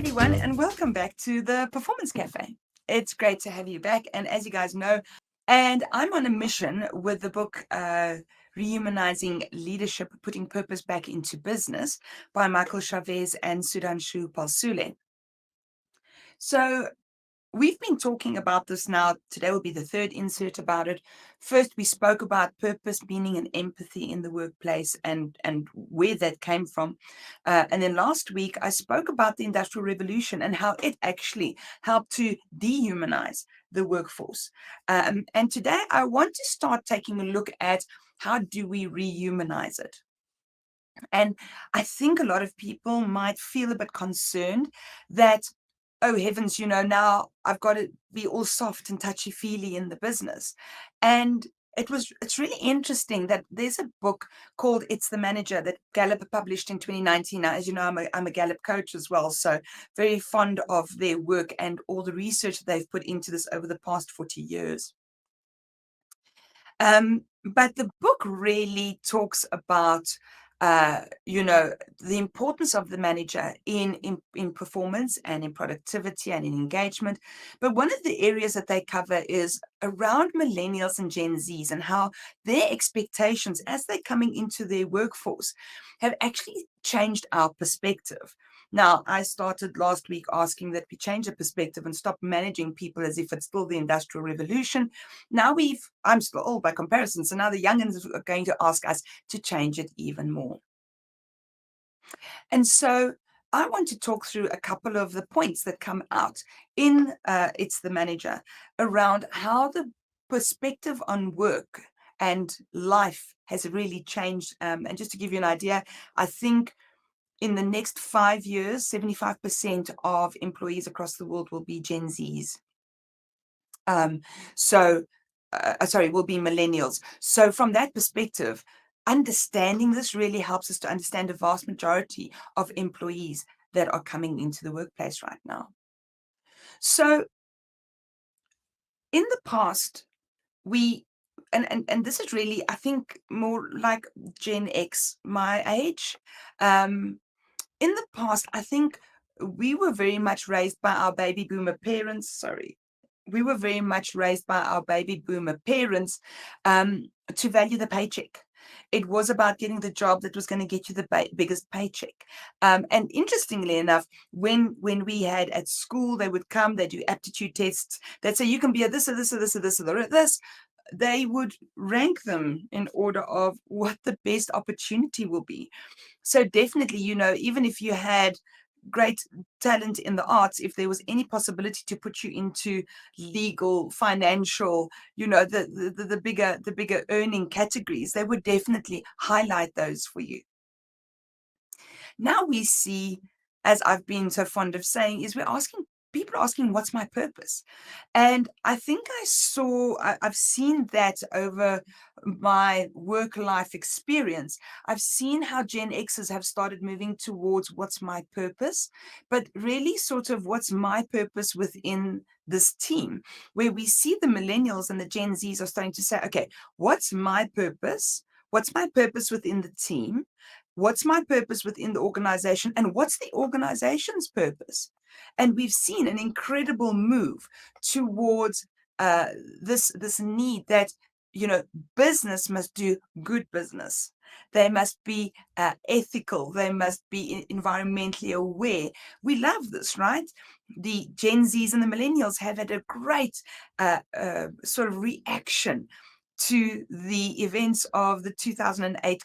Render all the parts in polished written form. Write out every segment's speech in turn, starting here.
everyone, and welcome back to the Performance Cafe. It's great to have you back. And as you guys know, and I'm on a mission with the book Rehumanising Leadership, Putting Purpose Back into Business by Michael Chavez and Sudhanshu Palsule. So we've been talking about this now. Today will be the third insert about it. First, we spoke about purpose, meaning, and empathy in the workplace and where that came from. And then last week, I spoke about the Industrial Revolution and how it actually helped to dehumanize the workforce. And today, I want to start taking a look at how do we rehumanize it. And I think a lot of people might feel a bit concerned that, oh heavens, now I've got to be all soft and touchy-feely in the business. And it's really interesting that there's a book called It's the Manager that Gallup published in 2019. Now, as you know, I'm a Gallup coach as well, so very fond of their work and all the research that they've put into this over the past 40 years. But the book really talks about the importance of the manager in performance and in productivity and in engagement. But one of the areas that they cover is around millennials and Gen Zs and how their expectations as they're coming into their workforce have actually changed our perspective. Now, I started last week asking that we change the perspective and stop managing people as if it's still the Industrial Revolution. Now I'm still old by comparison, so now the youngins are going to ask us to change it even more. And so I want to talk through a couple of the points that come out in It's the Manager around how the perspective on work and life has really changed. And just to give you an idea, I think in the next 5 years, 75% of employees across the world will be Gen Zs. Will be millennials. So from that perspective, understanding this really helps us to understand the vast majority of employees that are coming into the workplace right now. So in the past, and this is really, I think, more like Gen X, my age. In the past, I think we were very much raised by our baby boomer parents. We were very much raised by our baby boomer parents to value the paycheck. It was about getting the job that was going to get you the biggest paycheck. And interestingly enough, when we had at school, they would come, they do aptitude tests. They'd say, you can be a this or this or this or this or this. They would rank them in order of what the best opportunity will be. So definitely, even if you had great talent in the arts, if there was any possibility to put you into legal, financial, the bigger earning categories, they would definitely highlight those for you. Now we see, as I've been so fond of saying, is people are asking, what's my purpose? And I think I've seen that over my work life experience. I've seen how Gen Xers have started moving towards what's my purpose, but really sort of what's my purpose within this team, where we see the millennials and the Gen Zs are starting to say, okay, what's my purpose? What's my purpose within the team? What's my purpose within the organization? And what's the organization's purpose? And we've seen an incredible move towards this need that, business must do good business. They must be ethical. They must be environmentally aware. We love this, right? The Gen Zs and the millennials have had a great sort of reaction to the events of the 2008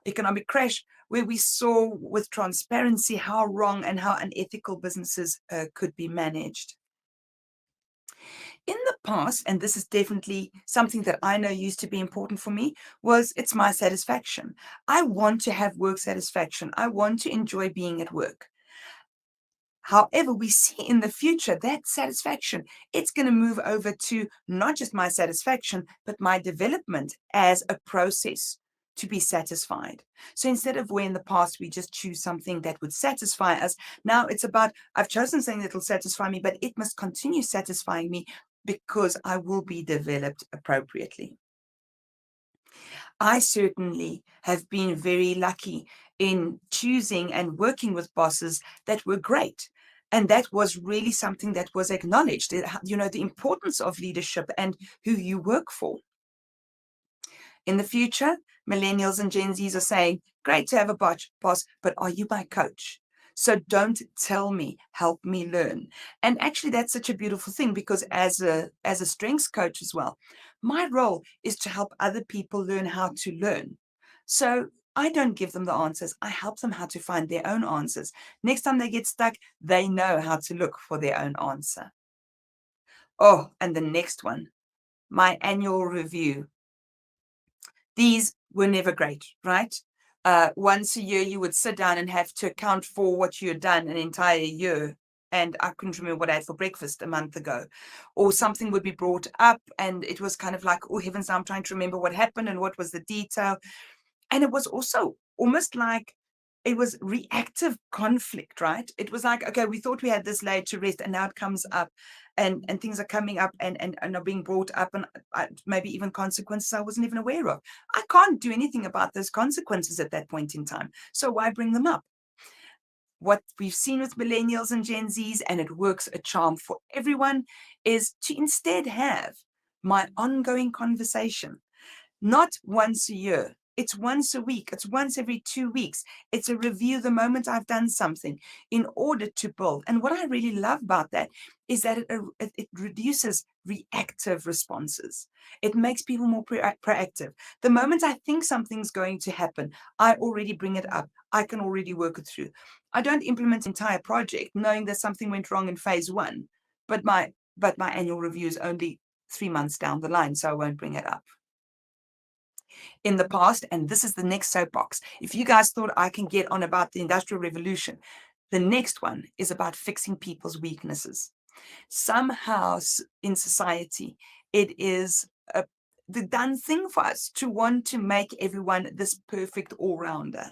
economic crash, where we saw with transparency how wrong and how unethical businesses could be managed. In the past, and this is definitely something that I know used to be important for me, it's my satisfaction. I want to have work satisfaction. I want to enjoy being at work. However, we see in the future that satisfaction, it's going to move over to not just my satisfaction, but my development as a process to be satisfied. So instead of where in the past we just choose something that would satisfy us, now it's about, I've chosen something that will satisfy me, but it must continue satisfying me because I will be developed appropriately. I certainly have been very lucky in choosing and working with bosses that were great. And that was really something that was acknowledged, you know, the importance of leadership and who you work for. In the future, millennials and Gen Zs are saying, great to have a boss, but are you my coach? So don't tell me, help me learn. And actually, that's such a beautiful thing, because as a strengths coach as well, my role is to help other people learn how to learn. So I don't give them the answers. I help them how to find their own answers. Next time they get stuck, they know how to look for their own answer. Oh, and the next one, my annual review. These were never great, right? Once a year, you would sit down and have to account for what you had done an entire year. And I couldn't remember what I had for breakfast a month ago. Or something would be brought up, and it was kind of like, oh, heavens, I'm trying to remember what happened and what was the detail. And it was also almost like it was reactive conflict, right? It was like, okay, we thought we had this laid to rest, and now it comes up, and things are coming up and are being brought up, and maybe even consequences I wasn't even aware of. I can't do anything about those consequences at that point in time. So why bring them up? What we've seen with millennials and Gen Zs, and it works a charm for everyone, is to instead have my ongoing conversation. Not once a year. It's once a week. It's once every 2 weeks. It's a review the moment I've done something in order to build. And what I really love about that is that it reduces reactive responses. It makes people more proactive. The moment I think something's going to happen, I already bring it up. I can already work it through. I don't implement an entire project knowing that something went wrong in phase one, but my annual review is only 3 months down the line, so I won't bring it up. In the past, and this is the next soapbox. If you guys thought I can get on about the Industrial Revolution, the next one is about fixing people's weaknesses. Somehow in society, it is the done thing for us to want to make everyone this perfect all-rounder.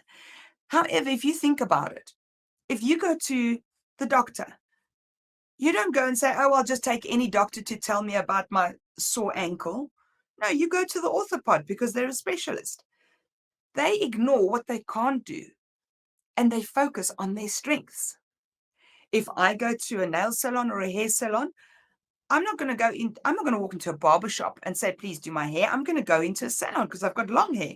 However, if you think about it, if you go to the doctor, you don't go and say, oh, I'll just take any doctor to tell me about my sore ankle. No, you go to the orthopod because they're a specialist. They ignore what they can't do and they focus on their strengths. If I go to a nail salon or a hair salon, I'm not going to walk into a barber shop and say, please do my hair. I'm going to go into a salon because I've got long hair.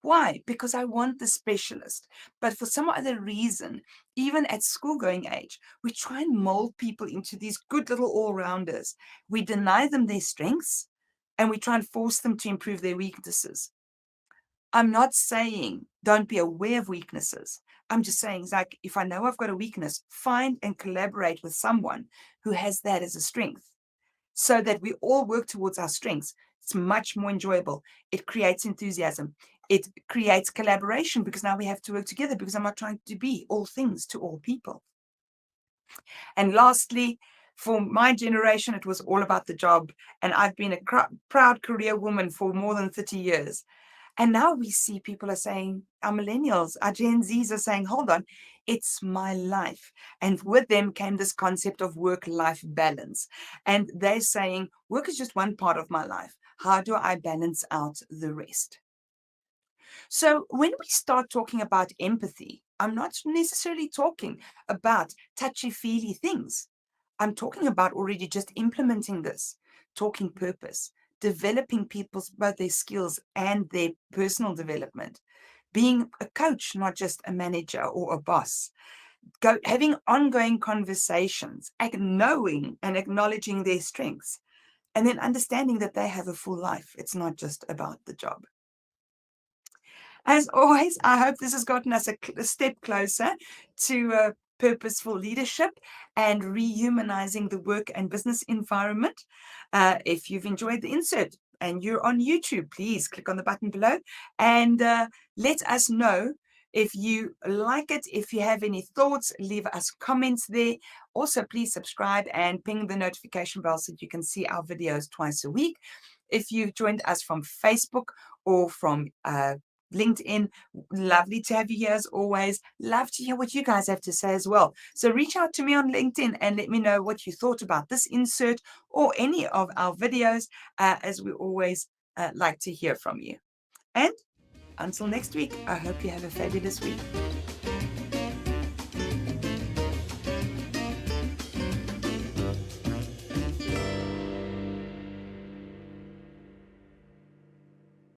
Why? Because I want the specialist. But for some other reason, even at school-going age, we try and mold people into these good little all-rounders. We deny them their strengths and we try and force them to improve their weaknesses. I'm not saying don't be aware of weaknesses. I'm just saying, like, if I know I've got a weakness, find and collaborate with someone who has that as a strength so that we all work towards our strengths. It's much more enjoyable. It creates enthusiasm. It creates collaboration because now we have to work together because I'm not trying to be all things to all people. And lastly, for my generation, it was all about the job. And I've been a proud career woman for more than 30 years. And now we see people are saying, our millennials, our Gen Zs are saying, hold on, it's my life. And with them came this concept of work-life balance. And they're saying, work is just one part of my life. How do I balance out the rest? So when we start talking about empathy, I'm not necessarily talking about touchy-feely things. I'm talking about already just implementing this, talking purpose, developing people's both their skills and their personal development, being a coach, not just a manager or a boss, having ongoing conversations, knowing and acknowledging their strengths, and then understanding that they have a full life. It's not just about the job. As always, I hope this has gotten us a step closer to purposeful leadership and rehumanizing the work and business environment. If you've enjoyed the insert and you're on YouTube, please click on the button below and let us know if you like it. If you have any thoughts, leave us comments there. Also, please subscribe and ping the notification bell so that you can see our videos twice a week. If you've joined us from Facebook or from LinkedIn, lovely to have you here as always. Love to hear what you guys have to say as well. So reach out to me on LinkedIn and let me know what you thought about this insert or any of our videos, as we always like to hear from you. And until next week, I hope you have a fabulous week.